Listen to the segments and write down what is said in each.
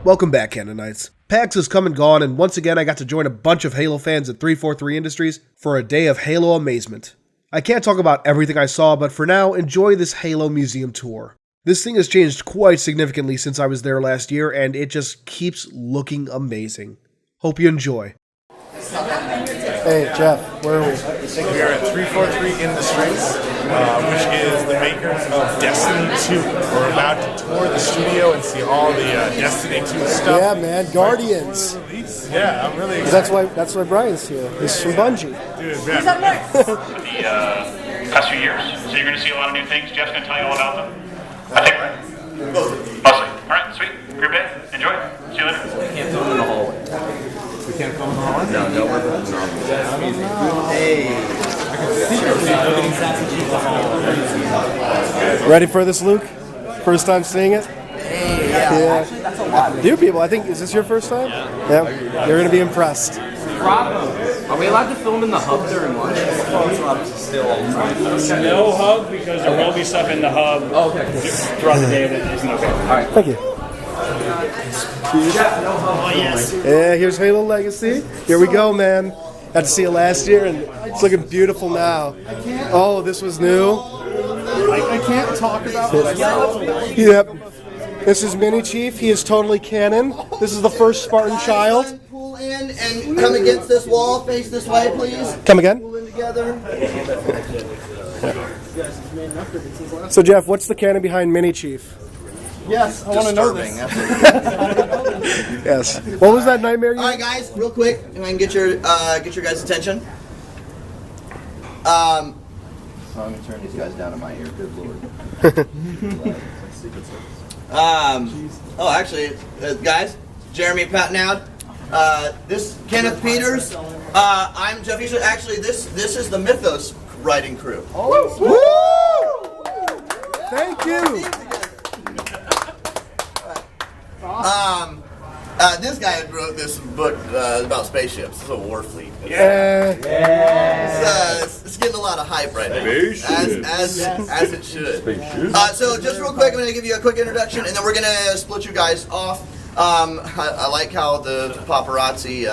Welcome back, Canonites. PAX has come and gone, and once again I got to join a bunch of Halo fans at 343 Industries for a day of Halo amazement. I can't talk about everything I saw, but for now, enjoy this Halo museum tour. This thing has changed quite significantly since I was there last year, and it just keeps looking amazing. Hope you enjoy. Hey, Jeff, where are we? We are at 343 Industries, which is the makers of Destiny 2. We're about to tour the studio and see all the Destiny 2 stuff. Yeah, man, Guardians. Yeah, I'm really excited. That's why Brian's here. He's from Bungie. Dude, man. The past few years. So you're going to see a lot of new things. Jeff's going to tell you all about them. I think mostly. All right, sweet. Group A. Enjoy. See you later. We can't film in the hallway. We can't film in the hallway? No, we're Ready for this, Luke? First time seeing it? Yeah. Actually, that's a lot. New people, I think, is this your first time? Yeah. You're going to be impressed. Problem. Are we allowed to film in the hub during lunch? No hub, because there will be stuff in the hub throughout the day that isn't okay. All right. Thank you. Oh, yes. Yeah, here's Halo Legacy. Here we go, man. Got to see it last year, and it's looking beautiful now. Oh, this was new. I can't talk about what I saw. Yep. This is Mini Chief. He is totally Canon. This is the first Spartan child. Pull in and come against this wall. Face this way, please. Come again? Pull in together. So, Jeff, what's the canon behind Mini Chief? Yes, I want to know this. Yes. What was that nightmare you All right, guys, real quick, if I can get your guys' attention. I'm gonna turn these guys down in my ear. Good lord. Actually, guys, Jeremy Patnaud. This Kenneth Peters. I'm Jeff Easter. Actually, this is the Mythos writing crew. Woo! Thank you. This guy wrote this book about spaceships. It's a war fleet. It's getting a lot of hype right now, as it should. So just real quick, I'm going to give you a quick introduction, and then we're going to split you guys off. I like how the paparazzi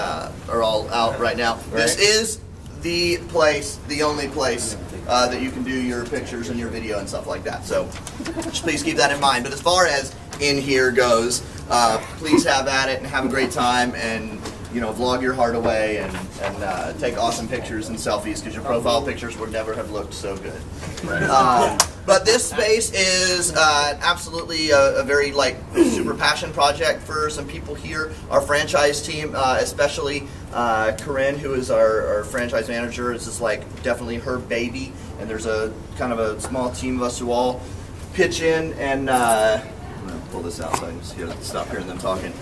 are all out right now. This is the place, the only place that you can do your pictures and your video and stuff like that. So just please keep that in mind. But as far as in here goes, please have at it and have a great time, and vlog your heart away and take awesome pictures and selfies, because your profile pictures would never have looked so good. But this space is absolutely a very super passion project for some people here. Our franchise team, especially Corinne, who is our franchise manager, is just definitely her baby, and there's a kind of a small team of us who all pitch in and I'm gonna pull this out so I can stop hearing them talking.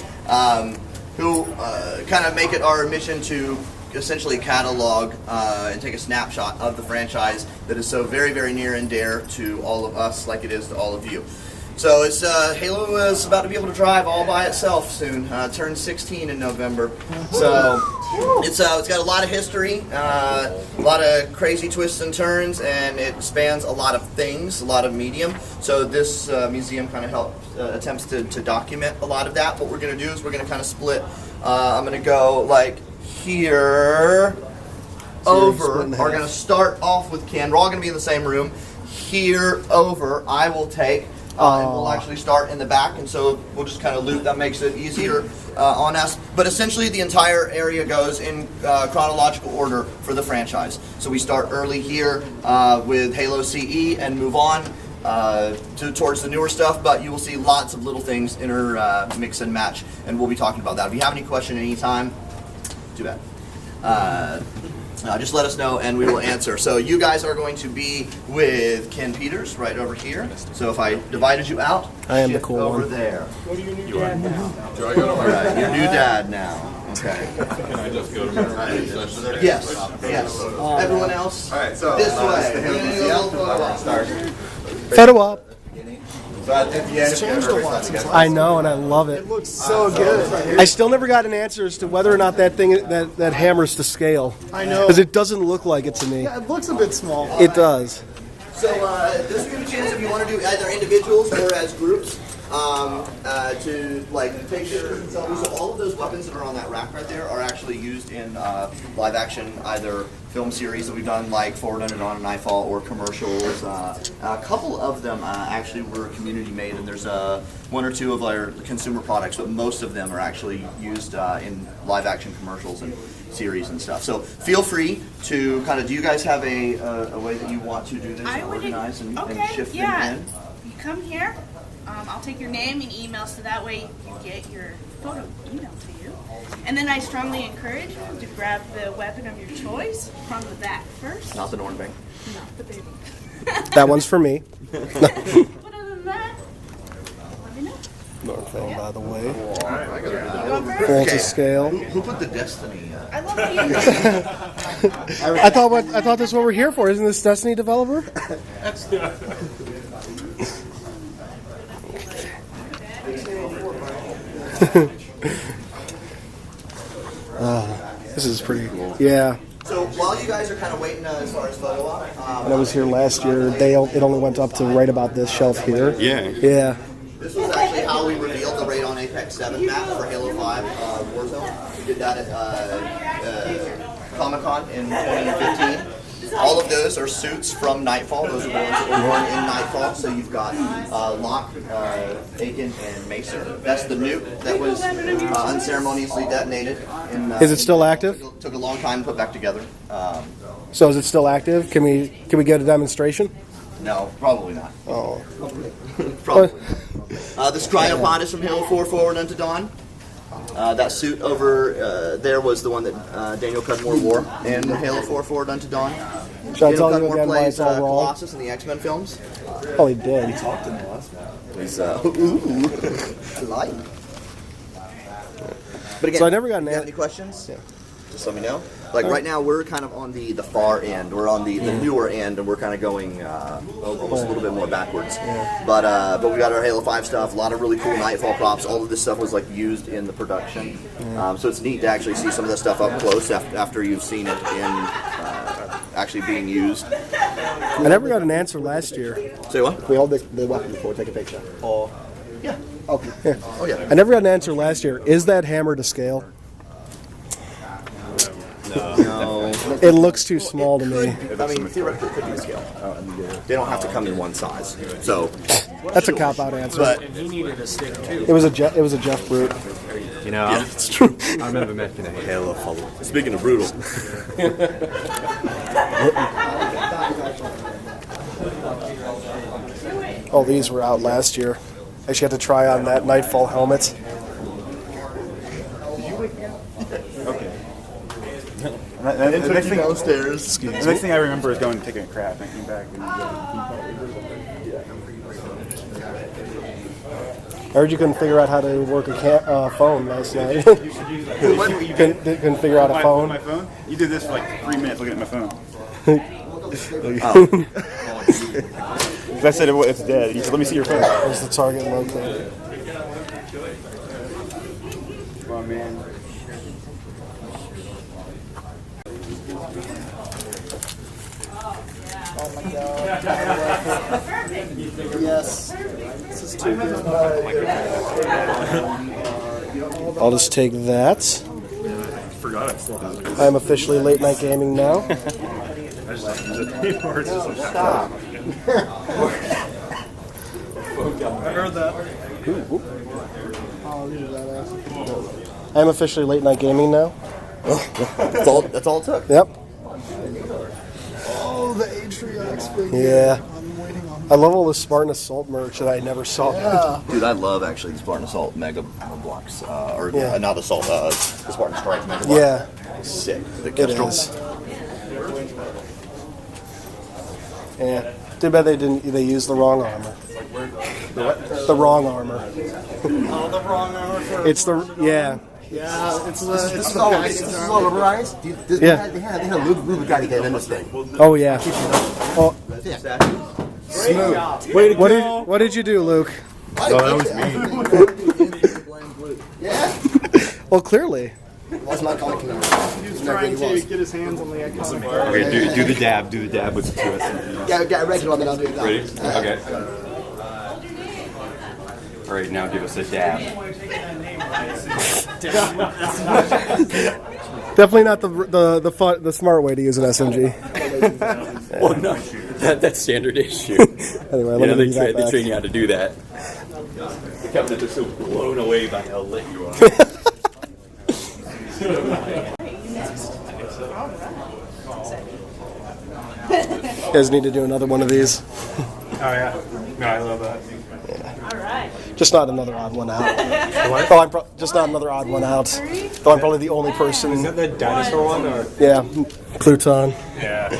Who kind of make it our mission to essentially catalog and take a snapshot of the franchise that is so very, very near and dear to all of us, like it is to all of you. So it's Halo is about to be able to drive all by itself soon. Turns 16 in November. So it's got a lot of history, a lot of crazy twists and turns, and it spans a lot of things, a lot of medium. So this museum kind of attempts to document a lot of that. What we're going to do is we're going to kind of split. I'm going to go here over. We're going to start off with Ken. We're all going to be in the same room. Here over, I will take. And we'll actually start in the back, and so we'll just kind of loop. That makes it easier on us. But essentially, the entire area goes in chronological order for the franchise. So we start early here with Halo CE and move on towards the newer stuff. But you will see lots of little things mix and match, and we'll be talking about that. If you have any question anytime, too bad. Just let us know and we will answer. So you guys are going to be with Ken Peters right over here. So if I divided you out, I am the cool over one. there. Go to your new dad now. All right, your new dad now. Okay. Can I just go to my Yes. Everyone else? All right, so This way. Photo op. So at the end, It's changed a lot since I know, and I love it. It looks so good. I still never got an answer as to whether or not that thing that hammer's to scale. I know. Because it doesn't look like it to me. Yeah, it looks a bit small. It does. So this will give you a chance if you want to do either individuals or as groups. to like take pictures and selfies. So all of those weapons that are on that rack right there are actually used in live action, either film series that we've done like Forward Under Dawn and Nightfall, or commercials. A couple of them actually were community made, and there's one or two of our consumer products, but most of them are actually used in live action commercials and series and stuff. So feel free to kind of, do you guys have a way that you want to do this, I would organize and shift yeah. them in? You come here, I'll take your name and email so that way you get your photo emailed to you. And then I strongly encourage you to grab the weapon of your choice from the back first. Not the Nornbang. Not the baby. That one's for me. But other than that, let me know. North thing, by the way. You going first? Full to scale. Who put the Destiny? I love you. I thought that's what we're here for. Isn't this Destiny developer? This is pretty cool. Yeah. So while you guys are kind of waiting as far as photo op, When I was here last year, it only went up to right about this shelf here. Yeah. Yeah. this was actually how we revealed the Raid on Apex 7 map for Halo 5 Warzone. We did that at Comic-Con in 2015. All of those are suits from Nightfall. Those are the ones that were worn in Nightfall. So you've got Locke, Aiken, and Macer. That's the nuke that was unceremoniously detonated. Is it still active? Took a long time to put back together. So is it still active? Can we get a demonstration? No, probably not. Oh. Probably. This cryopod is from Halo 4 Forward Unto Dawn. That suit over there was the one that Daniel Cudmore wore in Halo 4 Forward Unto Dawn. Should I Daniel tell you Cudmore again why plays it's all wrong? Colossus in the X-Men films. Oh, he did. He talked in the last one. He's ooh, light. But again, So I never got an if you have any questions? Yeah. Just let me know. Like right now, we're kind of on the far end. We're on the newer end, and we're kind of going almost a little bit more backwards. But we got our Halo 5 stuff. A lot of really cool Nightfall props. All of this stuff was like used in the production. So it's neat to actually see some of that stuff up close after you've seen it in actually being used. I never got an answer last year. Say what? We hold the weapon before we take a picture. Oh, yeah. Okay. Yeah. Oh yeah. I never got an answer last year. Is that hammer to scale? No. It looks too small to me. I mean, theoretically, it could be a scale. They don't have to come in one size. So That's a cop-out answer. But He needed a stick too. It was a Jeff Brute. You know, yeah, it's true. I remember making a Halo follow. Speaking of brutal. Oh, these were out last year. I actually had to try on that Nightfall helmet. Okay. It took you downstairs. The next thing I remember is going and taking a crap and I came back and I heard you couldn't figure out how to work a phone last night. couldn't figure out a phone. My phone? You did this for like 3 minutes looking at my phone. I said it's dead. You said, let me see your phone. Where's the target located? Come on, man. Oh my god. Yes. This is too good. I'll just take that. Forgot I still have it. I'm officially late night gaming now. I just have to use it. Or it's just like, Stop. I heard that. Oh, these are badass. I'm officially late night gaming now. That's all it took. Yep. Oh, the Atriox figure. Yeah. I'm waiting on I love all the Spartan Assault merch that I never saw. Yeah. Dude, I love actually the Spartan Assault Mega Blocks. Yeah. Not Assault, the Spartan Strike Mega Block. Yeah. Sick. The It Kestrel. is. Yeah. Too bad they used the wrong armor. The wrong armor. Oh, the wrong armor for. It's yeah. Yeah, it's the. This is all Ryan's. Yeah. They had a Ruby guy to get in this thing. Oh yeah. Oh, Smooth. what did you do, Luke? No, that was me. Yeah. Well, clearly. That's not talking to me. He was trying to get his hands on the iconic. Okay, do the dab. Do the dab with the 2S. Yeah, get a regular one, then I'll do that. Ready? Okay. afraid. Now give us a dab. Definitely not the smart way to use an SMG. Well, no, that's standard issue. Anyway, Yeah, they train you how to do that. Captain, they're so blown away by how lit you are. You guys need to do another one of these. Oh yeah, no, I love that. All right. Just not another odd one out. What? Just not another odd one out. Though I'm probably the only person. Is that the dinosaur one? Or? Yeah, Pluton. Yeah.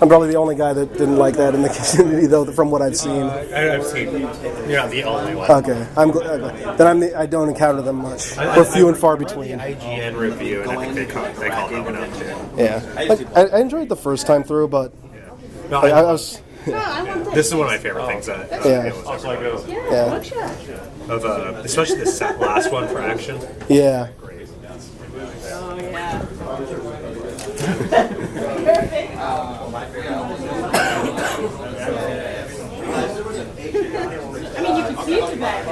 I'm probably the only guy that didn't like that in the community, though, from what I've seen. I've seen. You're not the only one. Okay, I don't encounter them much. We're few and far between. IGN review, and I think they called that one out too. Yeah, I enjoyed the first time through, but No, I was. This is one of my favorite things that especially the last one for action. Yeah. Great. Oh yeah. I mean, you can see it back.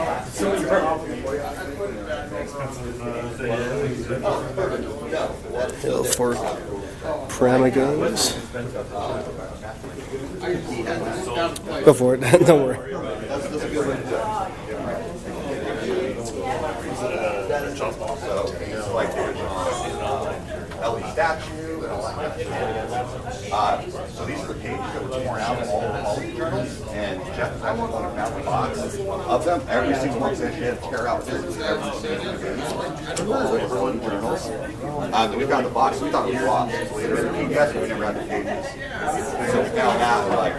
Hill for Prama Games. Go for it. Don't worry. LE statue and all that kind of shit. So these are the pages that were torn out of all the journals, and Jeff is actually one of found the box of them. Every single one says she had to tear out every single journals. We found the box, we thought it was lost. So later in the PDF, we never had the pages. So we found out, we're like,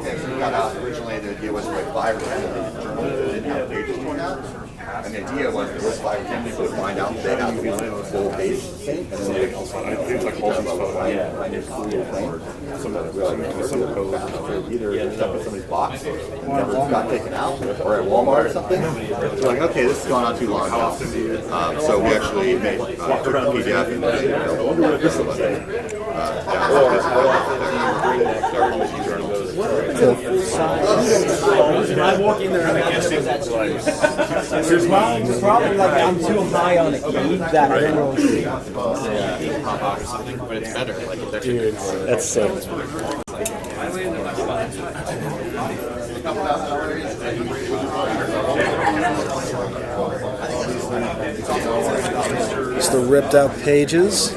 okay, so we got out originally, the idea was to write 5 or 10 of these journals that didn't have pages torn out. And the idea was there was 5 or 10 people would find out they had the full page thing, and then they also like all these photos some of the codes either stuck in somebody's box and never got taken out, or at Walmart or something. So we're like, okay, this has gone on too long now. So we actually made took the PDF and I walk in there and I guess it's probably like I'm too high on the key that I don't really see. But it's better. Like it's Dude, that's sick. It's the ripped out pages.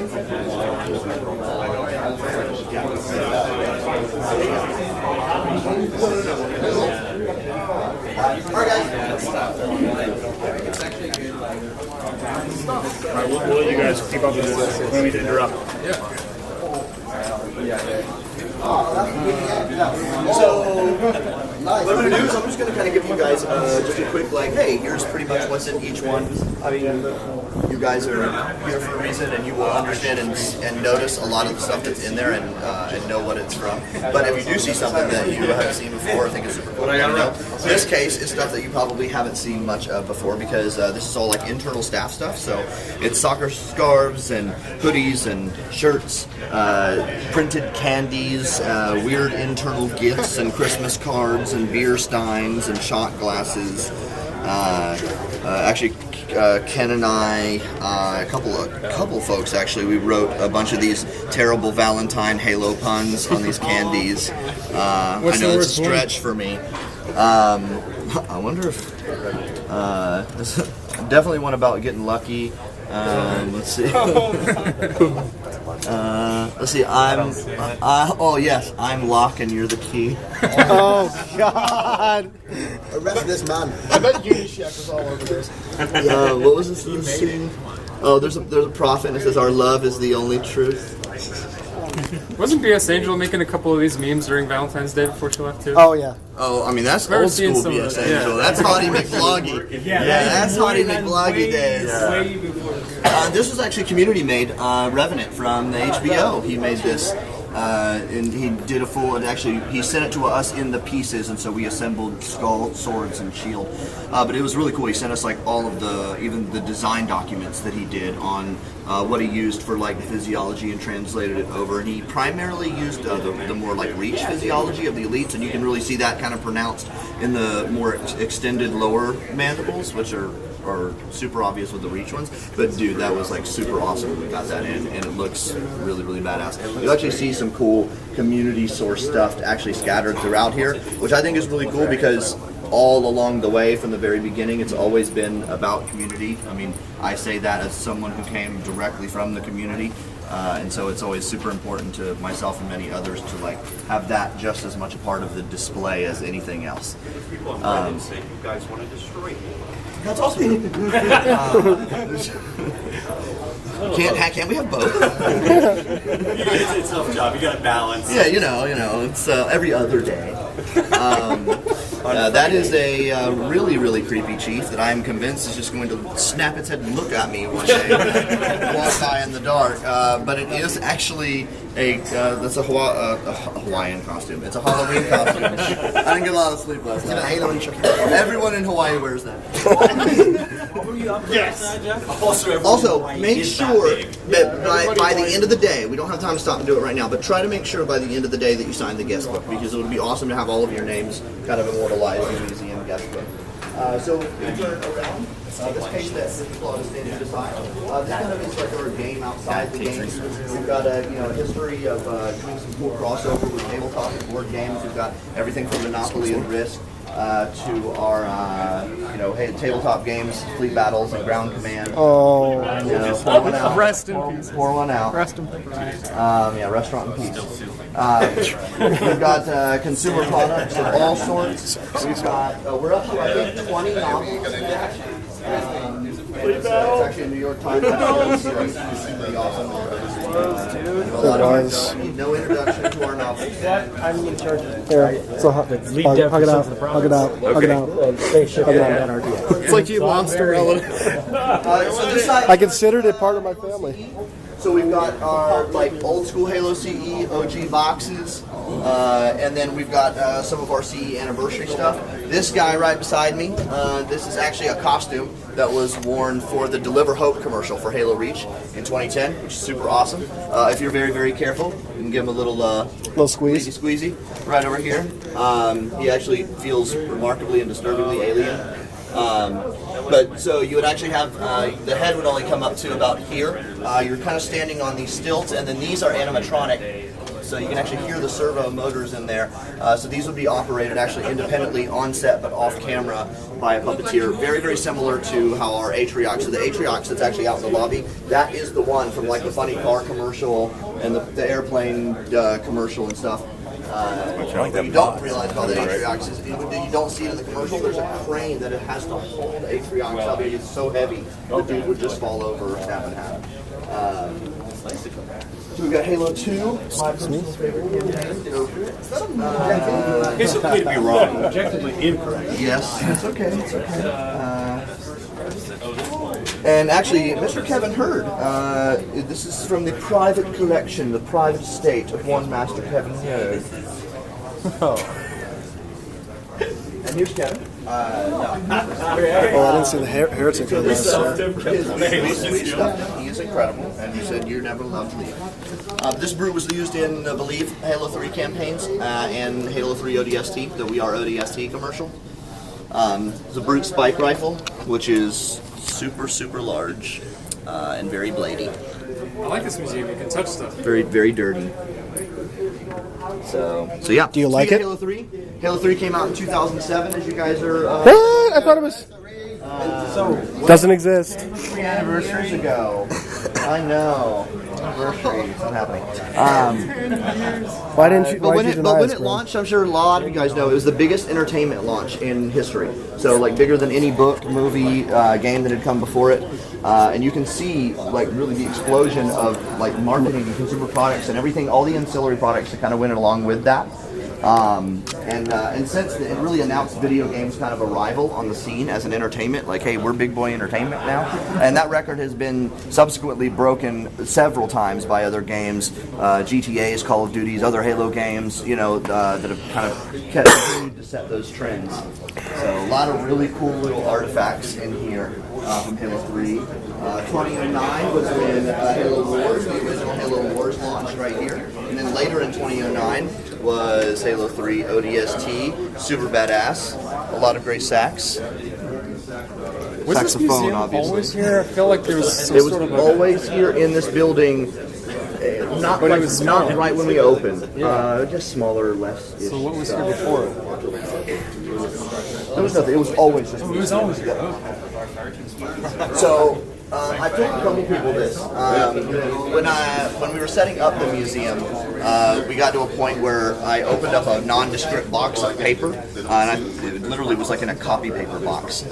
Alright, we'll let you guys keep up with this. We don't need to interrupt. So, what I'm going to do is I'm just going to kind of give you guys just a quick, like, hey, here's pretty much what's in each one. I mean, you guys are here for a reason, and you will understand and notice a lot of the stuff that's in there and know what it's from. But if you do see something that you haven't seen before, I think it's super cool. This case is stuff that you probably haven't seen much of before because this is all like internal staff stuff. So it's soccer scarves and hoodies and shirts, printed candies, weird internal gifts and Christmas cards and beer steins and shot glasses. Actually, Ken and I, a couple folks actually, we wrote a bunch of these terrible Valentine Halo puns on these candies. I know it's a stretch for me. I wonder if definitely one about getting lucky. Let's see. Let's see. Oh yes, I'm lock and you're the key. Oh God! Arrest this man. I bet Unishack was all over this. What was this scene? Oh, there's a prophet and it says our love is the only truth. Wasn't BS Angel making a couple of these memes during Valentine's Day before she left too? Oh yeah. Oh, I mean that's old school BS Angel. Yeah. That's Hottie McBloggy. Yeah, that's Hottie McBloggy days. This was actually community made. Revenant from the HBO. He made this. and he did a full, and actually he sent it to us in the pieces, and so we assembled skull, swords, and shield. But it was really cool. He sent us like all of even the design documents that he did on what he used for like the physiology and translated it over. And he primarily used the more like reach physiology of the elites, and you can really see that kind of pronounced in the more extended lower mandibles, which are super obvious with the reach ones. But dude, that was like super awesome when we got that in, and it looks really, really badass. You'll actually see some cool community source stuff actually scattered throughout here, which I think is really cool because all along the way from the very beginning it's always been about community. I mean, I say that as someone who came directly from the community, and so it's always super important to myself and many others to like have that just as much a part of the display as anything else. People on Reddit say you guys want to destroy me. That's awesome. Can't we have both? It's a tough job. You got to balance. Yeah, you know, it's every other day. That is a really, really creepy chief that I'm convinced is just going to snap its head and look at me one day, walk by in the dark. But it is actually that's a Hawaiian costume. It's a Halloween costume. I didn't get a lot of sleep last night. Everyone in Hawaii wears that. Yes. Also, make sure that by the end of the day, we don't have time to stop and do it right now, but try to make sure by the end of the day that you sign the guest book, because it would be awesome to have all of your names kind of immortalized in the museum guest book. So we turn around. This page that people are standing to the side. This kind of is like our game outside the game. We've got a history of doing some cool crossover with tabletop and board games. We've got everything from Monopoly and Risk to our tabletop games, Fleet Battles and Ground Command. Oh, pour one out. Rest in peace. Pour one out. Rest in peace. Restaurant in peace. We've got consumer products of all sorts. We've got we're up to I think 20 novels. It's actually a New York Times series. It's pretty awesome. No introduction to our novels. I'm in charge of Here, so hug it out. Hug it out. Hug it out. Hug it out. It's like you lost a relative. I considered it part of my family. So we've got our like old school Halo CE OG boxes, and then we've got some of our CE anniversary stuff. This guy right beside me, this is actually a costume that was worn for the Deliver Hope commercial for Halo Reach in 2010, which is super awesome. If you're very, very careful, you can give him a little squeeze. Squeezy right over here. He actually feels remarkably and disturbingly alien. But so you would actually have, the head would only come up to about here. You're kind of standing on these stilts, and then these are animatronic. So you can actually hear the servo motors in there. So these would be operated actually independently on set but off camera by a puppeteer. Very, very similar to how our Atriox, so the Atriox that's actually out in the lobby, that is the one from like the funny car commercial and the airplane commercial and stuff. What you don't realize about the Atriox is you don't see it in the commercial. There's a crane that it has to hold the Atriox up. It's so heavy, the dude would just fall over or snap in half. So we've got Halo 2, my personal favorite campaign. It's okay to be wrong, objectively incorrect. Yes, it's okay. It's okay. And actually, Mr. Kevin Hurd, this is from the private collection, the private estate of one Master Kevin Hurd. And here's Kevin. No. I didn't see the heretic on this. He is incredible, and he said you're never allowed to leave. This brew was used in, I believe, Halo 3 campaigns and Halo 3 ODST, the We Are ODST commercial. It's a brute spike rifle, which is super, super large and very bladey. I like this museum. You can touch stuff. Very, very dirty. So yeah. Do you like it? Halo 3? Halo 3 came out in 2007, as you guys are... What? I thought it was... doesn't exist. 3 anniversaries ago. I know. Anniversary. It's not happening. Why didn't you? But when it launched, I'm sure a lot of you guys know, it was the biggest entertainment launch in history. So like bigger than any book, movie, game that had come before it. And you can see like really the explosion of like marketing and consumer products and everything, all the ancillary products that kind of went along with that. And since it really announced video games kind of arrival on the scene as an entertainment, like, hey, we're big boy entertainment now. And that record has been subsequently broken several times by other games, GTA's, Call of Duty's, other Halo games, you know, that have kind of continued to set those trends. So a lot of really cool little artifacts in here from Halo 3. 2009 was when Halo Wars, the original Halo Wars launched right here. And then later in 2009 was Halo 3 ODST, super badass, a lot of great sax. Was this museum obviously. Always here? I feel like there was some it was sort of always here in this building. Not But it like, was not small. right when we opened. Yeah. Just smaller, less. So what was here before? There was nothing. It was always just. Oh, it was always here. So I told a couple people this. When we were setting up the museum, we got to a point where I opened up a nondescript box of paper, and it literally was like in a copy paper box.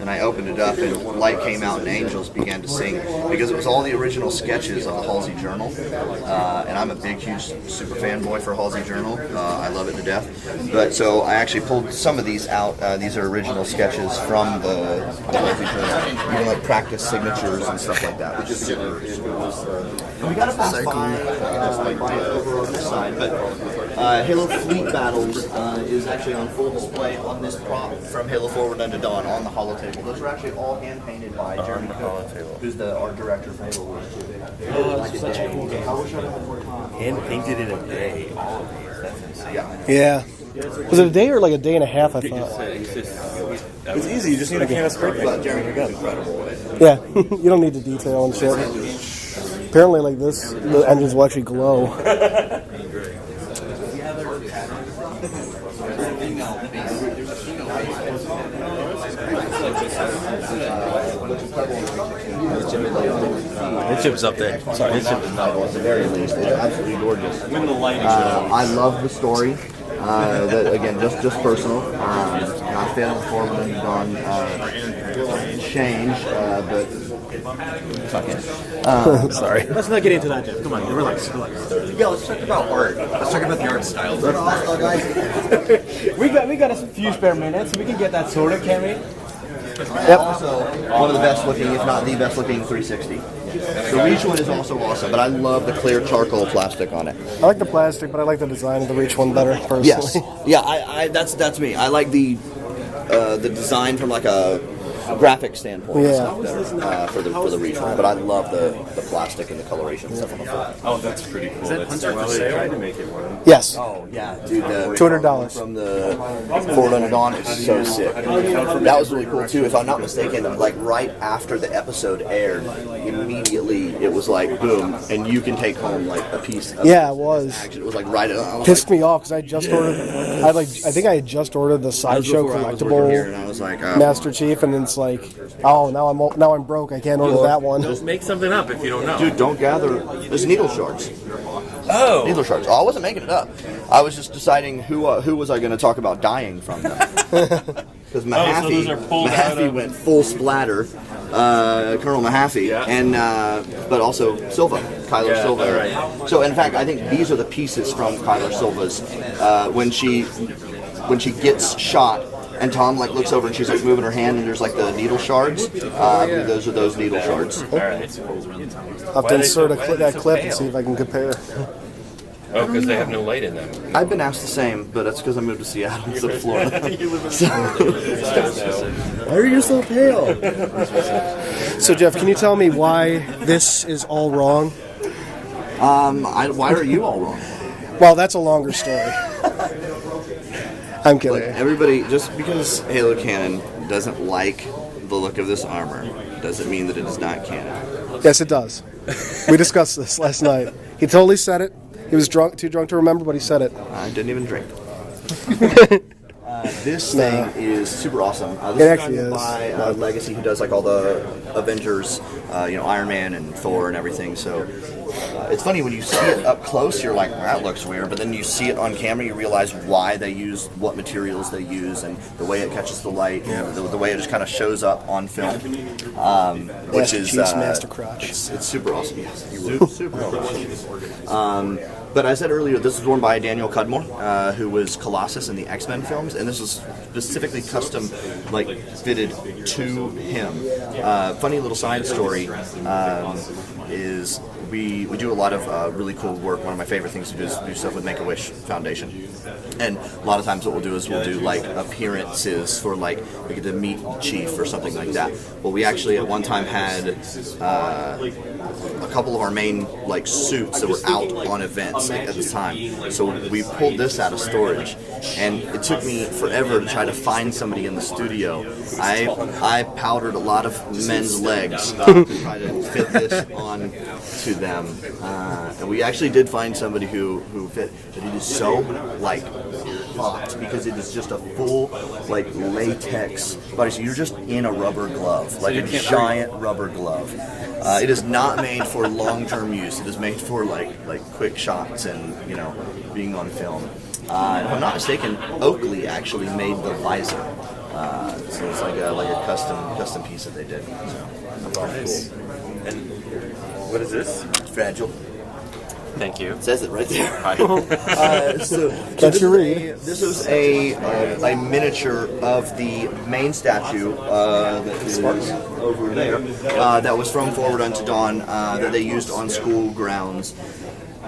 And I opened it up, and light came out, and angels began to sing because it was all the original sketches of the Halsey Journal. And I'm a big, huge super fanboy for Halsey Journal. I love it to death. But so I actually pulled some of these out. These are original sketches from the Halsey Journal, even like practice signatures and stuff like that, which is super. We got to pass by over on this side, but Halo Fleet Battles is actually on full display on this prop from Halo Forward Unto Dawn on the holotable. Those are actually all hand painted by Jeremy Cook, who's the art director for Halo Wars 2. That's such a cool game. Hand painted in a day, all of these. That's insane. Yeah. Was it a day or like a day and a half, I thought? It's easy, you just need a can of spray paint. Jeremy Cook. Yeah, you don't need the detail and shit. Apparently, like this, the engines will actually glow. His chip's up there. Sorry, his chip is not. At the very least, it's absolutely gorgeous. When the lighting I love the story. That again, just personal. Not fan of Forward Unto Dawn change, but fuck it. Sorry. Let's not get into that, Jeff. Come on, relax. Yeah, let's talk about art. Let's talk about the art style. We got a few spare minutes. We can get that sorted, can we? Yep. Also, one of the best looking, if not the best looking 360. The Reach one is also awesome, but I love the clear charcoal plastic on it. I like the plastic, but I like the design of the Reach one better, personally. Yes. Yeah, I that's me. I like the design from like a graphic standpoint. Yeah. For the Reach one, but I love the plastic and the coloration stuff on the front. Oh, that's pretty cool. That's well, they tried to make it one. Yes. Oh yeah, dude. $200 from the Forward Unto Dawn is so sick. That was really cool too. If I'm not mistaken, like right after the episode aired, immediately it was like boom, and you can take home like a piece. Yeah, it was. Action. It was like right. Pissed me off because I just ordered. I think I had just ordered the Sideshow collectible here, and I was like, Master Chief, and it's like, oh, now I'm broke. I can't order that one. Just make something up if you don't know. Dude, don't gather. There's needle shards. Oh. Needle shards. Oh, I wasn't making it up. I was just deciding who was I going to talk about dying from them. Because Mahaffey went full splatter. Colonel Mahaffey, and but also Kylo Silva. Right. So in fact, I think these are the pieces from Kylo Silva's when she gets shot. And Tom like looks over and she's like moving her hand and there's like the needle shards. I believe those are those needle shards. I'll have to insert that clip and see if I can compare. Oh, because they have no light in them. I've been asked the same, but that's because I moved to Seattle instead of Florida. Why are you so pale? So Jeff, can you tell me why this is all wrong? Why are you all wrong? Well, that's a longer story. I'm kidding. Look, everybody, just because Halo Canon doesn't like the look of this armor, doesn't mean that it is not canon. Yes, it does. We discussed this last night. He totally said it. He was too drunk to remember, but he said it. I didn't even drink. This thing is super awesome. This it actually is done by Legacy, who does like all the Avengers, Iron Man and Thor and everything. So it's funny when you see it up close, you're like, that looks weird. But then you see it on camera, you realize why they use what materials they use and the way it catches the light, the way it just kind of shows up on film, which is Master Crotch. It's super awesome. Yes, super awesome. But I said earlier, this was worn by Daniel Cudmore, who was Colossus in the X-Men films, and this was specifically custom, fitted to him. Funny little side story is we do a lot of really cool work. One of my favorite things to do is do stuff with Make-A-Wish Foundation. And a lot of times what we'll do is we'll do appearances for we get to meet Chief or something like that. Well, we actually at one time had a couple of our main suits that were out on events at the time. So we pulled this out of storage, and it took me forever to try to find somebody in the studio. I powdered a lot of men's legs to try to fit this on to them, and we actually did find somebody who fit, but it is so hot because it is just a full latex body. So you're just in a rubber glove, a giant rubber glove. It is not made for long-term use. It is made for quick shots and being on film. If I'm not mistaken, Oakley actually made the visor. So it's like a custom piece that they did. So nice. Cool. And what is this? Fragile. Thank you. It says it right there. This was a miniature of the main statue that is over there. That was from Forward Unto Dawn that they used on school grounds.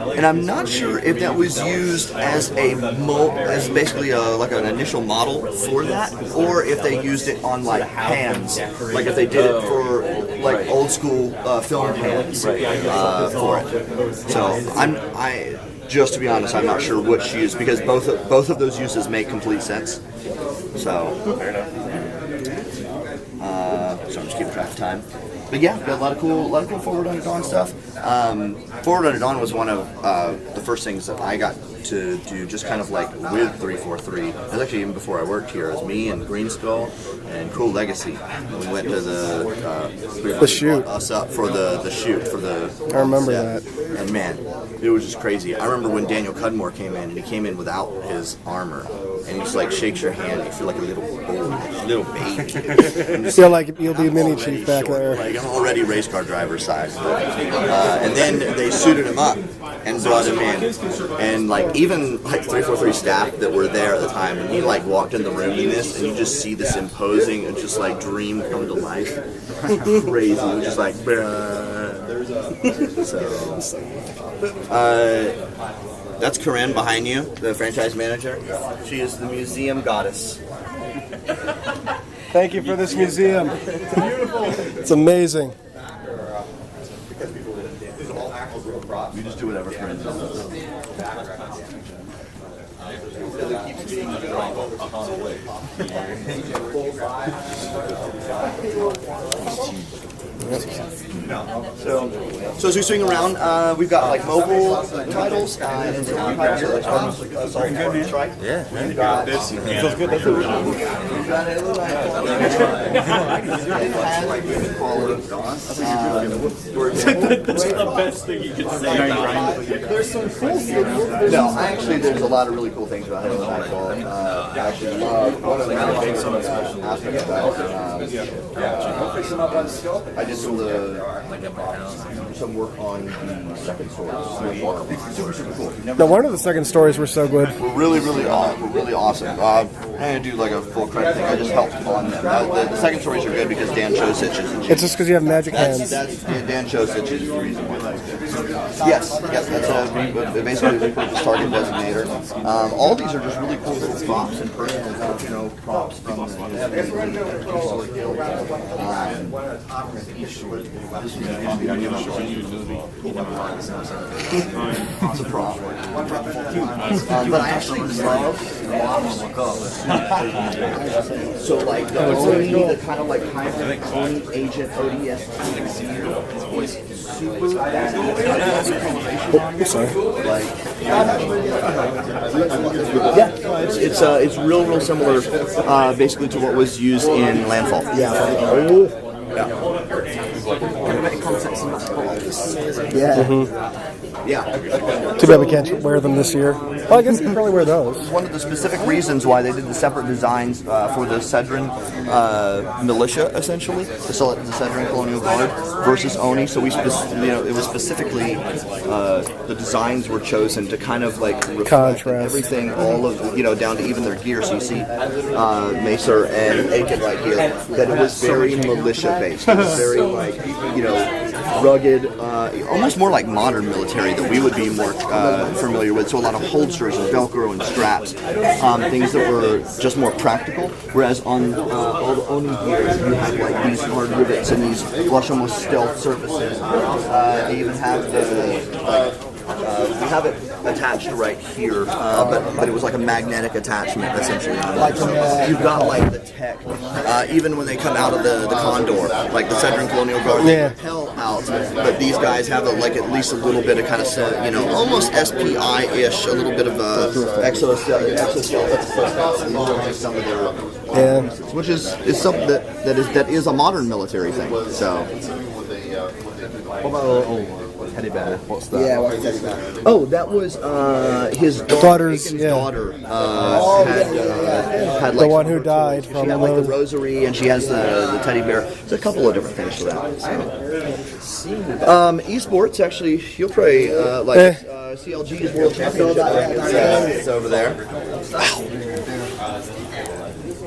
And I'm not sure if that was used as basically an initial model for that, or if they used it on hands, if they did it for old school film hands for it. So just to be honest, I'm not sure which use, because both of those uses make complete sense. So so I'm just keeping track of time. But yeah, got a lot of cool Forward Unto Dawn stuff. Forward Unto Dawn was one of the first things that I got to do, just kind of with 343. It was actually even before I worked here. It was me and Green Skull and Cool Legacy. We went to the shoot. Us up for the shoot for the. I remember that. And man, it was just crazy. I remember when Daniel Cudmore came in, and he came in without his armor, and he just shakes your hand. You feel like a little baby. You feel like you'll be mini Chief back there. I'm already race car driver size. And then they suited him up and brought him in, and even 343 staff that were there at the time, and he walked in the room in this, and you just see this imposing and just dream come to life. Crazy. It was just that's Corinne behind you, the franchise manager. She is the museum goddess. Thank you for this museum. It's amazing. You just do whatever friends So as we swing around, we've got mobile titles and film titles. Right? Yeah. We've got this. It feels good. That's what we've got it. That's the best thing you can say. There's some cool things. No, actually, there's a lot of really cool things about Halo Nightfall. I actually love one of the aspects about I did some work on the second story. Super cool. No wonder the second stories were so good. We're really awesome. I'm going to do a full credit thing. I just helped on them. The second stories are good because Dan Chosich is. It's just because you have magic hands. Dan Chosich is the reason why that's good. Yes, that's basically the target designator. All these are just really cool little props and personal, props from it's a prop. But I actually love so the kind of hybrid agent ODST was super badass. It's real similar basically to what was used in Landfall. Yeah. Yeah. Too bad we can't wear them this year. Well, I guess you can probably wear those. One of the specific reasons why they did the separate designs for the Cedron militia, essentially, the Cedron Colonial Guard versus Oni. So it was specifically the designs were chosen to kind of like reflect everything, all of down to even their gear. So you see Macer and Aiken right here. That it was very militia based. It was very rugged, almost more like modern military that we would be more familiar with. So a lot of holsters and Velcro and straps, things that were just more practical. Whereas on all the Oni gear, you have like these hard rivets and these flush almost stealth surfaces. They even have we have it attached right here, but it was like a magnetic attachment essentially. So you've got like the tech, even when they come out of the Condor, like the Cedron Colonial Guard, they repel out, but these guys have at least a little bit of kind of almost SPI-ish, a little bit of exoskeleton, some of their which is something that is a modern military thing. So. What about teddy bear? What's that? Yeah, what's teddy bear? Oh, that was his daughter's daughter. Had the one who died from she had like the rosary, and she has the teddy bear. There's a couple of different things for that. So. Esports, actually, you'll probably CLG's World Championship. It's over there.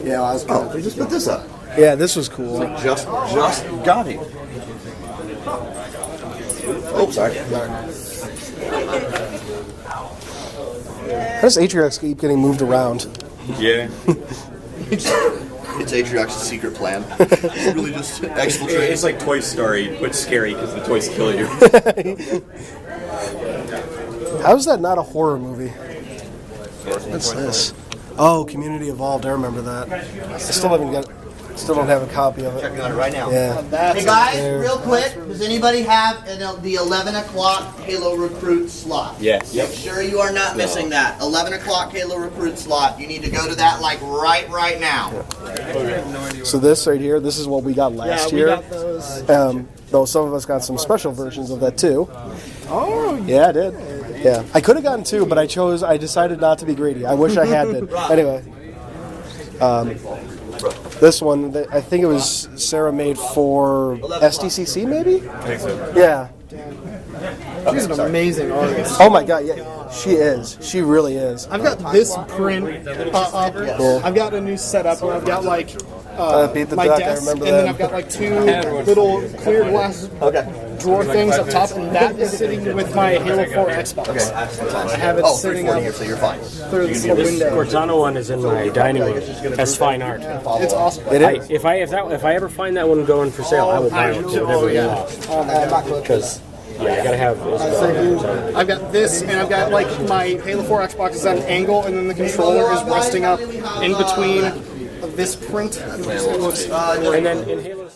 Yeah, I was. Oh, they just put this up. Yeah, this was cool. Just got it. Oh, sorry. How does Atriox keep getting moved around? Yeah. It's Atriox's secret plan. It's really just exfiltrate. It's like Toy Story, but scary because the toys kill you. How is that not a horror movie? What's this? Oh, Community Evolved. I remember that. I still don't have a copy of it. Checking on it right now. Yeah. Hey guys, real quick, does anybody have the 11 o'clock Halo Recruit slot? Yes. Make sure you are not missing that. 11 o'clock Halo Recruit slot. You need to go to that like right now. So this right here, this is what we got last year. Yeah, we got those. Though some of us got some special versions of that too. Oh. Yeah, I did. Yeah. I could have gotten two, but I decided not to be greedy. I wish I had been. Anyway. This one, I think it was Sarah made for SDCC, maybe? I think so. Yeah. She's an amazing artist. Oh my god, yeah, she is. She really is. I've got this print up. Cool. I've got a new setup where I've got like Beat the my Duck, desk, I remember and that. then I've got like two little clear glass drawer things up top, and that is sitting with my Halo 4 Xbox. Okay. I have it sitting up here, so you're fine. through this little window. Cortana one is in my dining room. That's fine art. It's awesome. If I ever find that one going for sale, I will buy it. Because I gotta have. I've got this, and I've got like my Halo 4 Xbox is at an angle, and then the controller is resting up in between this print. And then in Halo.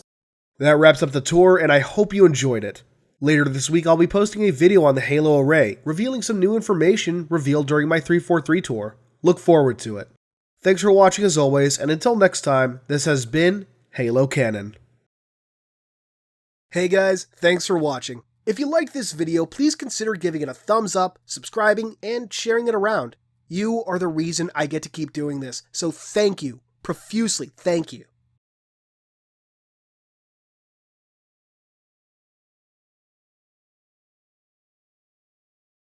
That wraps up the tour, and I hope you enjoyed it. Later this week, I'll be posting a video on the Halo Array, revealing some new information revealed during my 343 tour. Look forward to it. Thanks for watching as always, and until next time, this has been Halo Canon. Hey guys, thanks for watching. If you liked this video, please consider giving it a thumbs up, subscribing, and sharing it around. You are the reason I get to keep doing this, so thank you. Profusely, thank you.